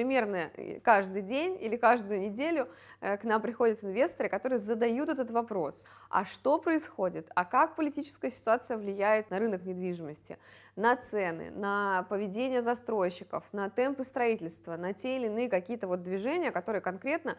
примерно каждый день или каждую неделю к нам приходят инвесторы, которые задают этот вопрос. А что происходит? А как политическая ситуация влияет на рынок недвижимости, на цены, на поведение застройщиков, на темпы строительства, на те или иные какие-то вот движения, которые конкретно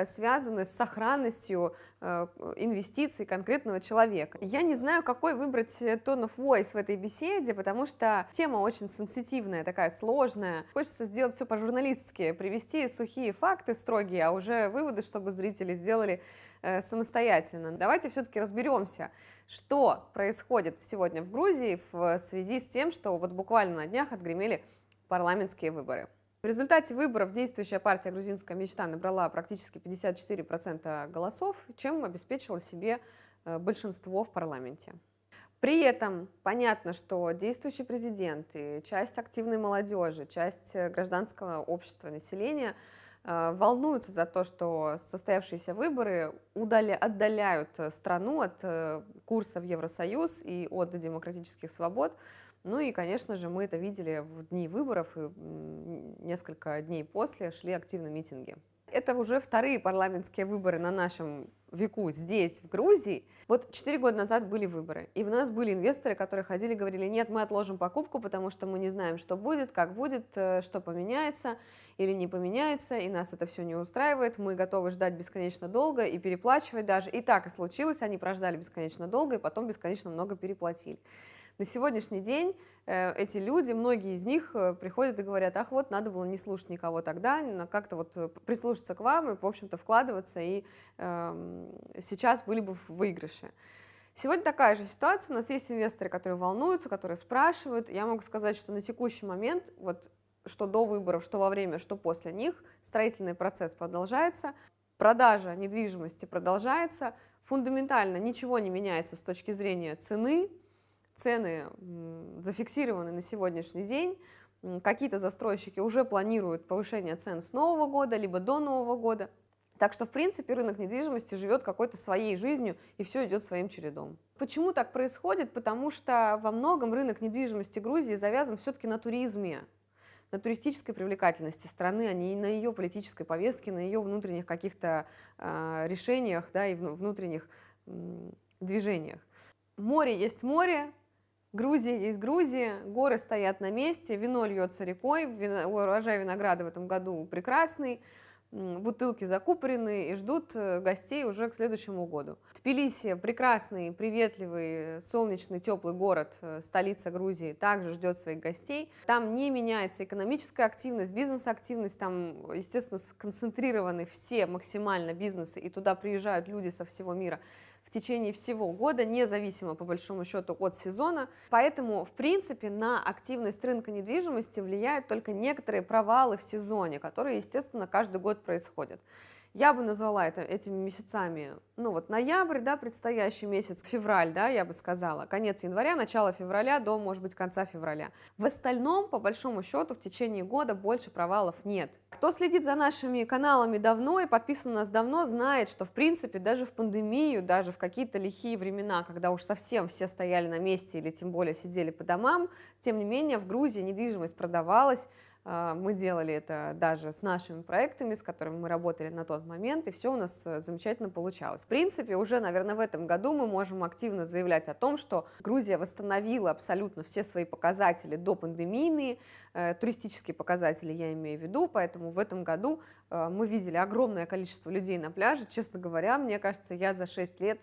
связаны с сохранностью инвестиций конкретного человека. Я не знаю, какой выбрать tone of voice в этой беседе, потому что тема очень сенситивная, такая сложная. Хочется сделать все по-журналистски, привести сухие факты строгие, а уже выводы, чтобы зрители сделали самостоятельно. Давайте все-таки разберемся, что происходит сегодня в Грузии в связи с тем, что вот буквально на днях отгремели парламентские выборы. В результате выборов действующая партия «Грузинская мечта» набрала практически 54% голосов, чем обеспечила себе большинство в парламенте. При этом понятно, что действующий президент и часть активной молодежи, часть гражданского общества, населения волнуются за то, что состоявшиеся выборы отдаляют страну от курса в Евросоюз и от демократических свобод. Ну и, конечно же, мы это видели в дни выборов, и несколько дней после шли активные митинги. Это уже вторые парламентские выборы на нашем веку здесь, в Грузии. Вот 4 года назад были выборы, и у нас были инвесторы, которые ходили и говорили: нет, мы отложим покупку, потому что мы не знаем, что будет, как будет, что поменяется или не поменяется, и нас это все не устраивает, мы готовы ждать бесконечно долго и переплачивать даже. И так и случилось, они прождали бесконечно долго и потом бесконечно много переплатили. На сегодняшний день эти люди, многие из них приходят и говорят: ах, вот надо было не слушать никого тогда, как-то вот прислушаться к вам и, в общем-то, вкладываться, и сейчас были бы в выигрыше. Сегодня такая же ситуация, у нас есть инвесторы, которые волнуются, которые спрашивают. Я могу сказать, что на текущий момент, вот что до выборов, что во время, что после них, строительный процесс продолжается, продажа недвижимости продолжается, фундаментально ничего не меняется с точки зрения цены. Цены зафиксированы на сегодняшний день. Какие-то застройщики уже планируют повышение цен с Нового года, либо до Нового года. Так что, в принципе, рынок недвижимости живет какой-то своей жизнью, и все идет своим чередом. Почему так происходит? Потому что во многом рынок недвижимости Грузии завязан все-таки на туризме, на туристической привлекательности страны, а не на ее политической повестке, на ее внутренних каких-то решениях, да, и внутренних движениях. Море есть море, Грузия есть Грузия, горы стоят на месте, вино льется рекой, урожай винограда в этом году прекрасный, бутылки закупорены и ждут гостей уже к следующему году. Тбилиси прекрасный, приветливый, солнечный, теплый город, столица Грузии, также ждет своих гостей. Там не меняется экономическая активность, бизнес-активность, там, естественно, сконцентрированы все максимально бизнесы, и туда приезжают люди со всего мира в течение всего года, независимо, по большому счету, от сезона. Поэтому, в принципе, на активность рынка недвижимости влияют только некоторые провалы в сезоне, которые, естественно, каждый год происходят. Я бы назвала это этими месяцами, ну вот ноябрь, да, предстоящий месяц, февраль, да, я бы сказала, конец января, начало февраля до, может быть, конца февраля. В остальном, по большому счету, в течение года больше провалов нет. Кто следит за нашими каналами давно и подписан на нас давно, знает, что, в принципе, даже в пандемию, даже в какие-то лихие времена, когда уж совсем все стояли на месте или тем более сидели по домам, тем не менее в Грузии недвижимость продавалась. Мы делали это даже с нашими проектами, с которыми мы работали на тот момент, и все у нас замечательно получалось. В принципе, уже, наверное, в этом году мы можем активно заявлять о том, что Грузия восстановила абсолютно все свои показатели допандемийные, туристические показатели я имею в виду, поэтому в этом году мы видели огромное количество людей на пляже. Честно говоря, мне кажется, я за 6 лет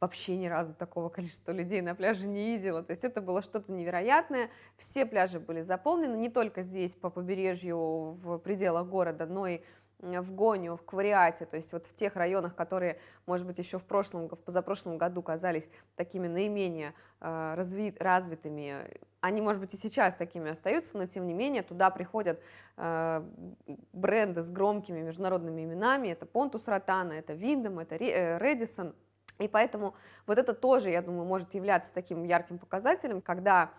вообще ни разу такого количества людей на пляже не видела. То есть это было что-то невероятное. Все пляжи были заполнены, не только здесь по побережью в пределах города, но и в Гоню, в Квариате, то есть вот в тех районах, которые, может быть, еще в позапрошлом году казались такими наименее развитыми. Они, может быть, и сейчас такими остаются, но тем не менее туда приходят бренды с громкими международными именами. Это Pontus Rotana, это Wyndham, это Radisson. И поэтому вот это тоже, я думаю, может являться таким ярким показателем, когда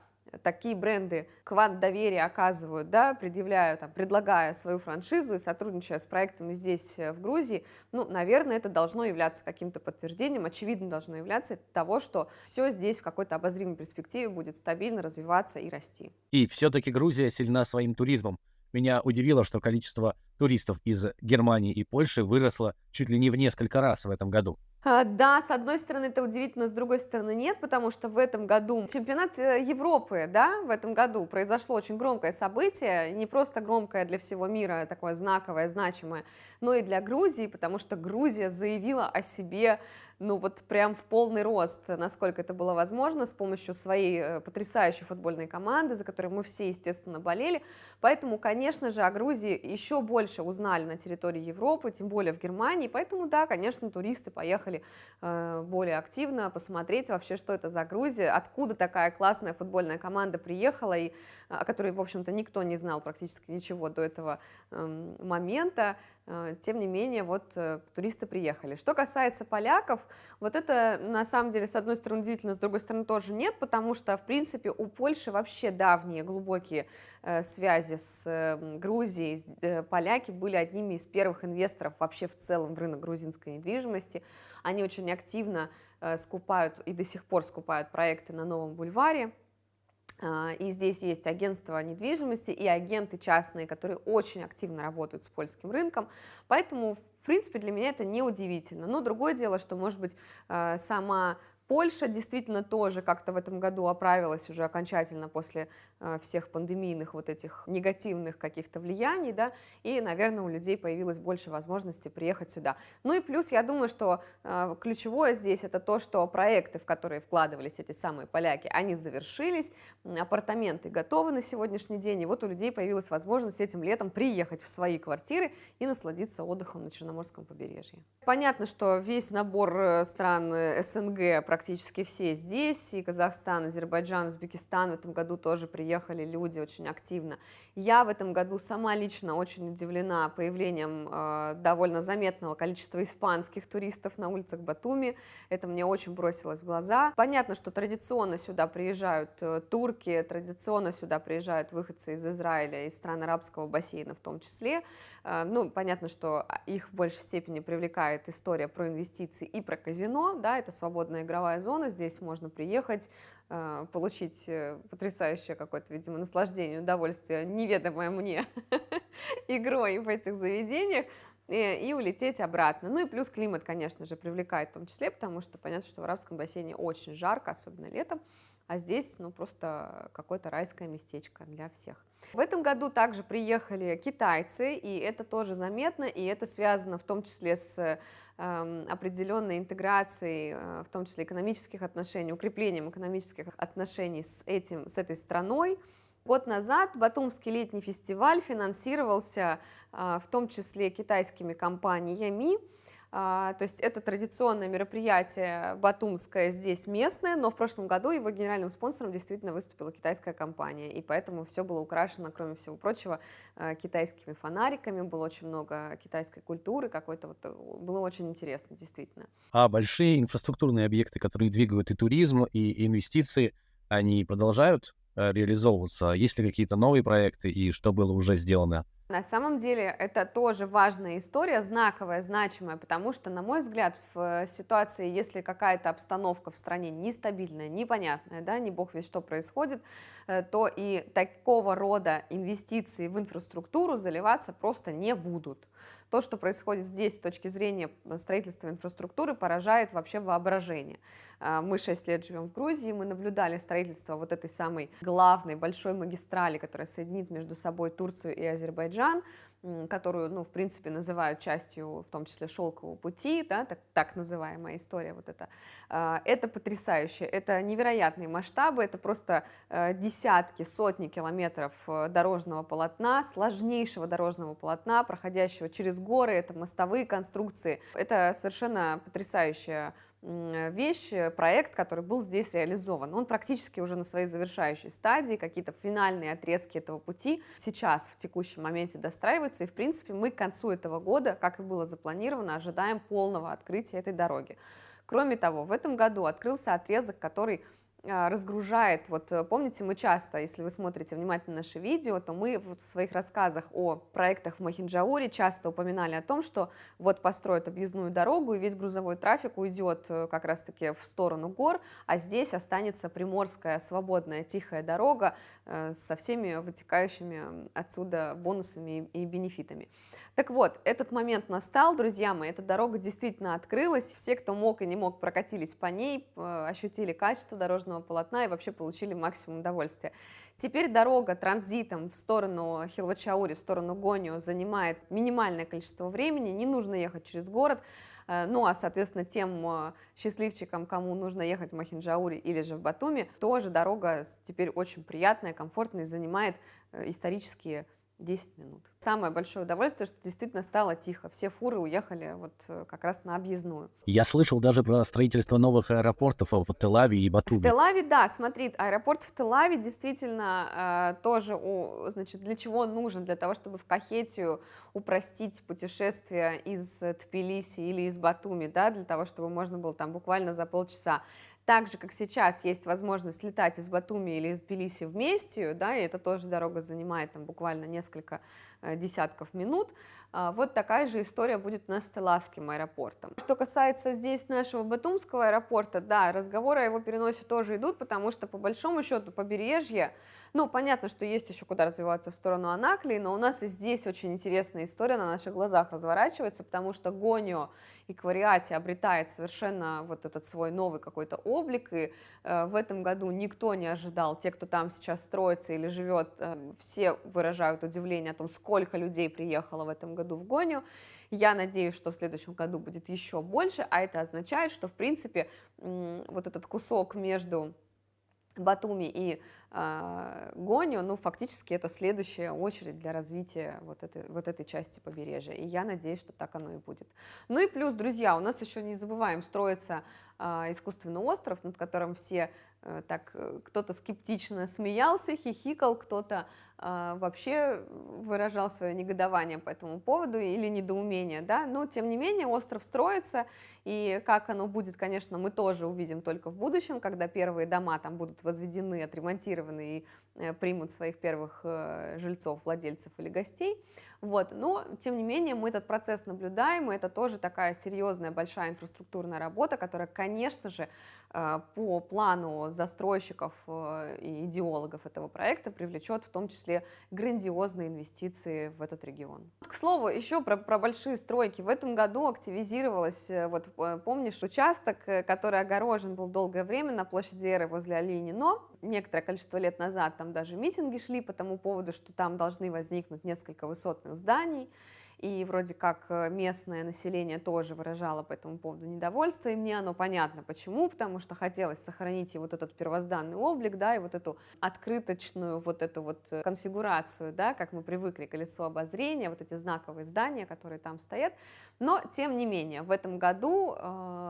такие бренды квант доверия оказывают, да, предлагая свою франшизу и сотрудничая с проектами здесь, в Грузии, ну, наверное, это должно являться каким-то подтверждением, очевидно должно являться того, что все здесь в какой-то обозримой перспективе будет стабильно развиваться и расти. И все-таки Грузия сильна своим туризмом. Меня удивило, что количество туристов из Германии и Польши выросло чуть ли не в несколько раз в этом году. Да, с одной стороны, это удивительно, с другой стороны, нет, потому что в этом году чемпионат Европы, да, в этом году произошло очень громкое событие, не просто громкое для всего мира, такое знаковое, значимое, но и для Грузии, потому что Грузия заявила о себе, ну вот прям в полный рост, насколько это было возможно, с помощью своей потрясающей футбольной команды, за которой мы все, естественно, болели. Поэтому, конечно же, о Грузии еще больше узнали на территории Европы, тем более в Германии. Поэтому, да, конечно, туристы поехали более активно посмотреть вообще, что это за Грузия, откуда такая классная футбольная команда приехала, и о которой, в общем-то, никто не знал практически ничего до этого момента. Тем не менее, вот туристы приехали. Что касается поляков, вот это, на самом деле, с одной стороны удивительно, с другой стороны тоже нет, потому что, в принципе, у Польши вообще давние глубокие связи с Грузией. Поляки были одними из первых инвесторов вообще в целом в рынок грузинской недвижимости. Они очень активно скупают и до сих пор скупают проекты на Новом бульваре. И здесь есть агентство недвижимости и агенты частные, которые очень активно работают с польским рынком, поэтому, в принципе, для меня это не удивительно. Но другое дело, что, может быть, сама Польша действительно тоже как-то в этом году оправилась уже окончательно после всех пандемийных вот этих негативных каких-то влияний, да, и, наверное, у людей появилось больше возможностей приехать сюда. Ну и плюс, я думаю, что ключевое здесь это то, что проекты, в которые вкладывались эти самые поляки, они завершились, апартаменты готовы на сегодняшний день, и вот у людей появилась возможность этим летом приехать в свои квартиры и насладиться отдыхом на Черноморском побережье. Понятно, что весь набор стран СНГ, практически все здесь, и Казахстан, Азербайджан, Узбекистан в этом году тоже приехали люди очень активно. Я в этом году сама лично очень удивлена появлением довольно заметного количества испанских туристов на улицах Батуми, это мне очень бросилось в глаза. Понятно, что традиционно сюда приезжают турки, традиционно сюда приезжают выходцы из Израиля, из стран арабского бассейна в том числе. Ну, понятно, что их в большей степени привлекает история про инвестиции и про казино, да, это свободная игровая зона, здесь можно приехать, получить потрясающее какое-то, видимо, наслаждение, удовольствие, неведомое мне игрой в этих заведениях, и улететь обратно. Ну и плюс климат, конечно же, привлекает в том числе, потому что понятно, что в арабском бассейне очень жарко, особенно летом, а здесь, ну, просто какое-то райское местечко для всех. В этом году также приехали китайцы, и это тоже заметно, и это связано в том числе с определенной интеграцией, в том числе экономических отношений, укреплением экономических отношений с этой страной. Год назад Батумский летний фестиваль финансировался в том числе китайскими компаниями. То есть это традиционное мероприятие батумское, здесь местное, но в прошлом году его генеральным спонсором действительно выступила китайская компания, и поэтому все было украшено, кроме всего прочего, китайскими фонариками, было очень много китайской культуры, какой-то вот, было очень интересно, действительно. А большие инфраструктурные объекты, которые двигают и туризм, и инвестиции, они продолжают реализовываться? Есть ли какие-то новые проекты и что было уже сделано? На самом деле это тоже важная история, знаковая, значимая, потому что, на мой взгляд, в ситуации, если какая-то обстановка в стране нестабильная, непонятная, да, не бог весть что происходит, то и такого рода инвестиции в инфраструктуру заливаться просто не будут. То, что происходит здесь с точки зрения строительства инфраструктуры, поражает вообще воображение. Мы 6 лет живем в Грузии, мы наблюдали строительство вот этой самой главной большой магистрали, которая соединит между собой Турцию и Азербайджан, которую, ну, в принципе, называют частью, в том числе, шелкового пути, да, так называемая история вот эта. Это потрясающе, это невероятные масштабы, это просто десятки, сотни километров дорожного полотна, сложнейшего дорожного полотна, проходящего через горы, это мостовые конструкции, это совершенно потрясающая вещь, проект, который был здесь реализован. Он практически уже на своей завершающей стадии, какие-то финальные отрезки этого пути сейчас в текущем моменте достраиваются, и в принципе мы к концу этого года, как и было запланировано, ожидаем полного открытия этой дороги. Кроме того, в этом году открылся отрезок, который разгружает. Вот помните, мы часто, если вы смотрите внимательно наши видео, то мы в своих рассказах о проектах в Мохинджауре часто упоминали о том, что вот построят объездную дорогу, и весь грузовой трафик уйдет как раз-таки в сторону гор, а здесь останется приморская свободная тихая дорога со всеми вытекающими отсюда бонусами и бенефитами. Так вот, этот момент настал, друзья мои, эта дорога действительно открылась, все, кто мог и не мог, прокатились по ней, ощутили качество дорожного полотна и вообще получили максимум удовольствия. Теперь дорога транзитом в сторону Хилвачаури, в сторону Гонио занимает минимальное количество времени, не нужно ехать через город, ну а, соответственно, тем счастливчикам, кому нужно ехать в Мохинджауре или же в Батуми, тоже дорога теперь очень приятная, комфортная и занимает исторические 10 минут. Самое большое удовольствие, что действительно стало тихо. Все фуры уехали вот как раз на объездную. Я слышал даже про строительство новых аэропортов в Тель-Авиве и В Батуми. Тель-Авиве, да, смотри, аэропорт в Тель-Авиве действительно тоже, значит, для чего он нужен? Для того, чтобы в Кахетию упростить путешествие из Тбилиси или из Батуми, да, для того, чтобы можно было там буквально за полчаса. Так же, как сейчас есть возможность летать из Батуми или из Тбилиси вместе, да, и это тоже дорога занимает там буквально несколько десятков минут, вот такая же история будет у нас с Телавским аэропортом. Что касается здесь нашего Батумского аэропорта, да, разговоры о его переносе тоже идут, потому что по большому счету побережье, ну, понятно, что есть еще куда развиваться в сторону Анаклии, но у нас и здесь очень интересная история на наших глазах разворачивается, потому что Гонио и Квариати обретает совершенно вот этот свой новый какой-то облик, и в этом году никто не ожидал, те, кто там сейчас строится или живет, все выражают удивление о том, сколько людей приехало в этом году в Гонио. Я надеюсь, что в следующем году будет еще больше, а это означает, что, в принципе, вот этот кусок между Батуми и Гонио, ну, фактически это следующая очередь для развития вот этой части побережья, и я надеюсь, что так оно и будет. Ну и плюс, друзья, у нас еще, не забываем, строится искусственный остров, над которым все кто-то скептично смеялся, хихикал, кто-то вообще выражал свое негодование по этому поводу или недоумение, да, но тем не менее остров строится, и как оно будет, конечно, мы тоже увидим только в будущем, когда первые дома там будут возведены, отремонтированы и примут своих первых жильцов, владельцев или гостей, вот, но тем не менее мы этот процесс наблюдаем, и это тоже такая серьезная большая инфраструктурная работа, которая, конечно же, по плану застройщиков и идеологов этого проекта привлечет в том числе грандиозные инвестиции в этот регион. К слову, еще про большие стройки. В этом году активизировалась, вот помнишь, участок, который огорожен был долгое время на площади Эры возле Алии Нино. Некоторое количество лет назад там даже митинги шли по тому поводу, что там должны возникнуть несколько высотных зданий. И вроде как местное население тоже выражало по этому поводу недовольство, и мне оно понятно почему, потому что хотелось сохранить и вот этот первозданный облик, да, и вот эту открыточную вот эту вот конфигурацию, да, как мы привыкли, колесо обозрения, вот эти знаковые здания, которые там стоят, но тем не менее в этом году,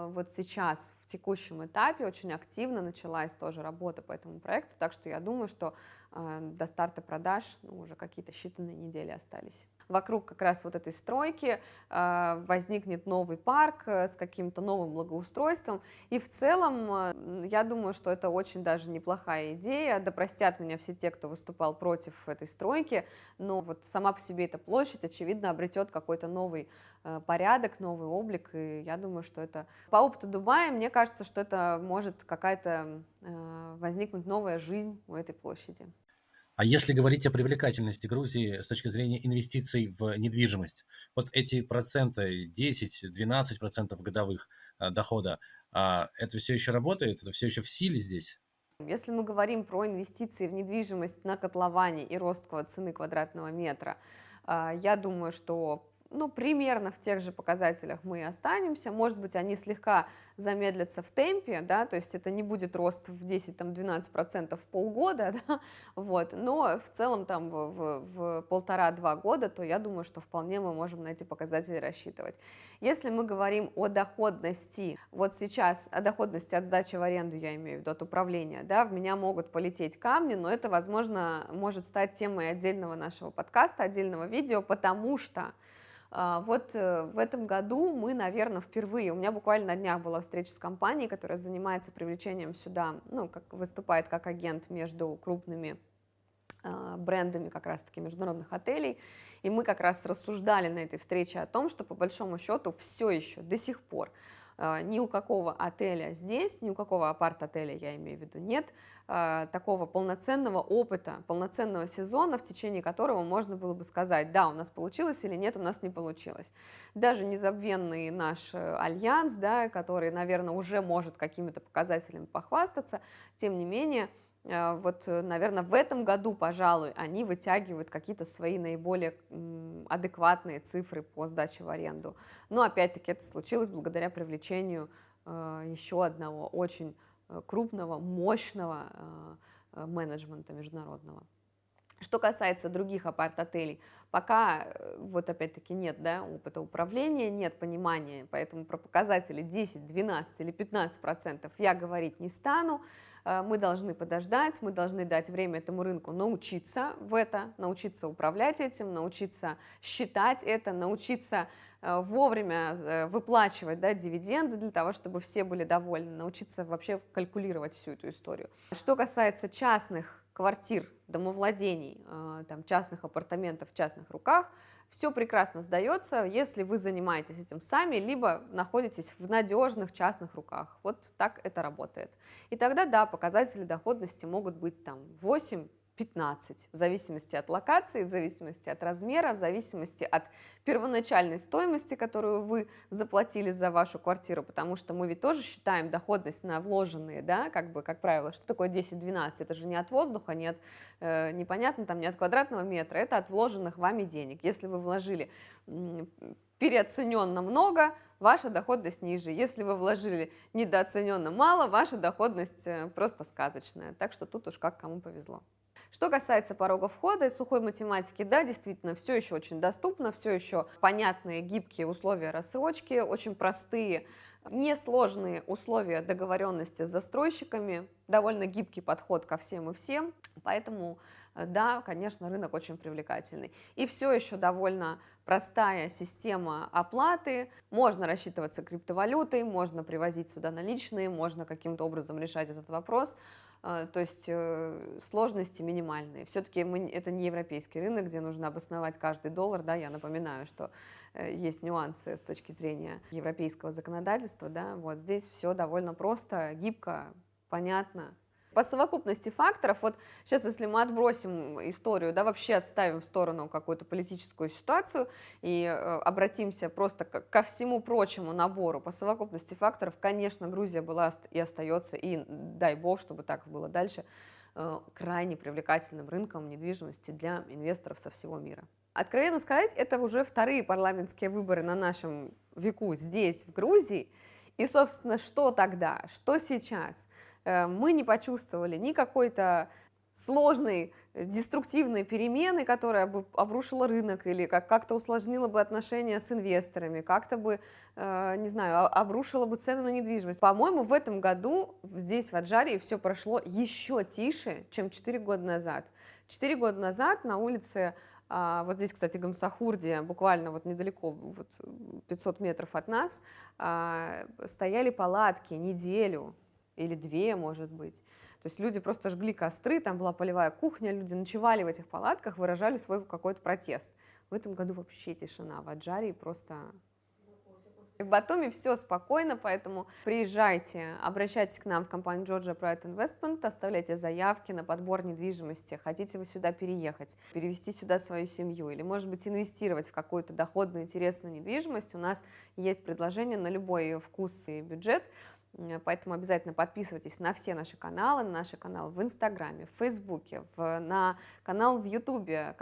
вот сейчас, в текущем этапе очень активно началась тоже работа по этому проекту, так что я думаю, что до старта продаж уже какие-то считанные недели остались. Вокруг как раз вот этой стройки возникнет новый парк с каким-то новым благоустройством. И в целом, я думаю, что это очень даже неплохая идея. Да простят меня все те, кто выступал против этой стройки, но вот сама по себе эта площадь, очевидно, обретет какой-то новый порядок, новый облик. И я думаю, что это по опыту Дубая, мне кажется, что это может какая-то возникнуть новая жизнь у этой площади. А если говорить о привлекательности Грузии с точки зрения инвестиций в недвижимость, вот эти проценты, 10-12% годовых дохода, это все еще работает, это все еще в силе здесь? Если мы говорим про инвестиции в недвижимость на котловане и рост цены квадратного метра, я думаю, что ну, примерно в тех же показателях мы и останемся. Может быть, они слегка замедлятся в темпе, да, то есть это не будет рост в 10-12% в полгода, да, вот, но в целом там в 1,5-2 года, то я думаю, что вполне мы можем на эти показатели рассчитывать. Если мы говорим о доходности, вот сейчас о доходности от сдачи в аренду, я имею в виду от управления, да, в меня могут полететь камни, но это, возможно, может стать темой отдельного нашего подкаста, отдельного видео, потому что В этом году мы, наверное, впервые, у меня буквально на днях была встреча с компанией, которая занимается привлечением сюда, ну, как выступает как агент между крупными брендами как раз-таки международных отелей, и мы как раз рассуждали на этой встрече о том, что по большому счету все еще до сих пор ни у какого отеля здесь, ни у какого апарт-отеля, я имею в виду, нет такого полноценного опыта, полноценного сезона, в течение которого можно было бы сказать, да, у нас получилось или нет, у нас не получилось. Даже незабвенный наш альянс, да, который, наверное, уже может какими-то показателями похвастаться, тем не менее, наверное, в этом году, пожалуй, они вытягивают какие-то свои наиболее адекватные цифры по сдаче в аренду. Но, опять-таки, это случилось благодаря привлечению еще одного очень крупного, мощного менеджмента международного. Что касается других апарт-отелей, пока вот опять-таки нет, да, опыта управления, нет понимания, поэтому про показатели 10, 12 или 15% я говорить не стану. Мы должны подождать, мы должны дать время этому рынку научиться в это, научиться управлять этим, научиться считать это, научиться вовремя выплачивать, да, дивиденды для того, чтобы все были довольны, научиться вообще калькулировать всю эту историю. Что касается частных квартир, домовладений, там, частных апартаментов в частных руках, все прекрасно сдается, если вы занимаетесь этим сами, либо находитесь в надежных частных руках. Вот так это работает. И тогда, да, показатели доходности могут быть там 8, 15, в зависимости от локации, в зависимости от размера, в зависимости от первоначальной стоимости, которую вы заплатили за вашу квартиру, потому что мы ведь тоже считаем доходность на вложенные, да, как бы, как правило, что такое 10-12, это же не от воздуха, не от, непонятно, там, не от квадратного метра, это от вложенных вами денег. Если вы вложили переоцененно много, ваша доходность ниже. Если вы вложили недооцененно мало, ваша доходность просто сказочная. Так что тут уж как кому повезло. Что касается порога входа и сухой математики, да, действительно, все еще очень доступно, все еще понятные, гибкие условия рассрочки, очень простые, несложные условия договоренности с застройщиками, довольно гибкий подход ко всем и всем, поэтому, да, конечно, рынок очень привлекательный. И все еще довольно простая система оплаты, можно рассчитываться криптовалютой, можно привозить сюда наличные, можно каким-то образом решать этот вопрос. То есть сложности минимальные. Все-таки это не европейский рынок, где нужно обосновать каждый доллар. Да, я напоминаю, что есть нюансы с точки зрения европейского законодательства. Да, вот здесь все довольно просто, гибко, понятно. По совокупности факторов, вот сейчас, если мы отбросим историю, да, вообще отставим в сторону какую-то политическую ситуацию и обратимся просто ко всему прочему набору, по совокупности факторов, конечно, Грузия была и остается, и дай бог, чтобы так было дальше, крайне привлекательным рынком недвижимости для инвесторов со всего мира. Откровенно сказать, это уже вторые парламентские выборы на нашем веку здесь, в Грузии, и, собственно, что тогда, что сейчас? Мы не почувствовали ни какой-то сложной, деструктивной перемены, которая бы обрушила рынок или как-то усложнила бы отношения с инвесторами, как-то бы, не знаю, обрушила бы цены на недвижимость. По-моему, в этом году здесь, в Аджарии, все прошло еще тише, чем 4 года назад. 4 года назад на улице, вот здесь, кстати, Гамсахурдия, буквально вот недалеко, вот 500 метров от нас, стояли палатки неделю, или 2, может быть. То есть люди просто жгли костры, там была полевая кухня, люди ночевали в этих палатках, выражали свой какой-то протест. В этом году вообще тишина, в Аджарии просто... В Батуми все спокойно, поэтому приезжайте, обращайтесь к нам в компанию Georgia Private Investment, оставляйте заявки на подбор недвижимости, хотите вы сюда переехать, перевести сюда свою семью или, может быть, инвестировать в какую-то доходную, интересную недвижимость, у нас есть предложение на любой вкус и бюджет. Поэтому обязательно подписывайтесь на все наши каналы, на наши каналы в Инстаграме, в Фейсбуке, на канал в Ютубе,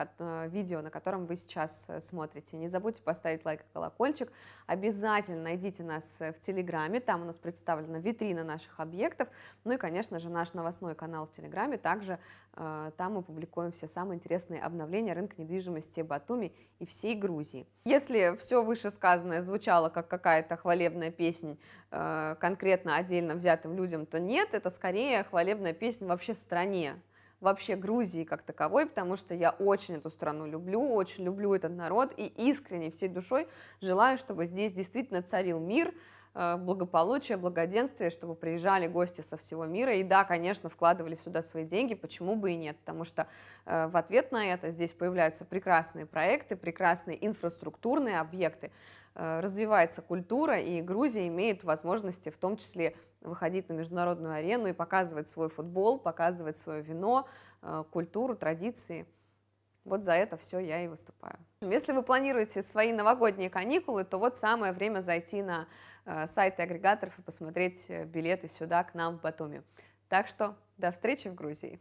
видео, на котором вы сейчас смотрите. Не забудьте поставить лайк и колокольчик. Обязательно найдите нас в Телеграме, там у нас представлена витрина наших объектов. Ну и, конечно же, наш новостной канал в Телеграме. Также там мы публикуем все самые интересные обновления рынка недвижимости Батуми и всей Грузии. Если все вышесказанное звучало как какая-то хвалебная песнь конкретно отдельно взятым людям, то нет, это скорее хвалебная песня вообще стране. вообще Грузии как таковой, потому что я очень эту страну люблю, очень люблю этот народ и искренне всей душой желаю, чтобы здесь действительно царил мир, благополучие, благоденствие, чтобы приезжали гости со всего мира. И да, конечно, вкладывали сюда свои деньги, почему бы и нет, потому что в ответ на это здесь появляются прекрасные проекты, прекрасные инфраструктурные объекты, развивается культура, и Грузия имеет возможности в том числе выходить на международную арену и показывать свой футбол, показывать свое вино, культуру, традиции. Вот за это все я и выступаю. Если вы планируете свои новогодние каникулы, то вот самое время зайти на сайты агрегаторов и посмотреть билеты сюда, к нам в Батуми. Так что до встречи в Грузии!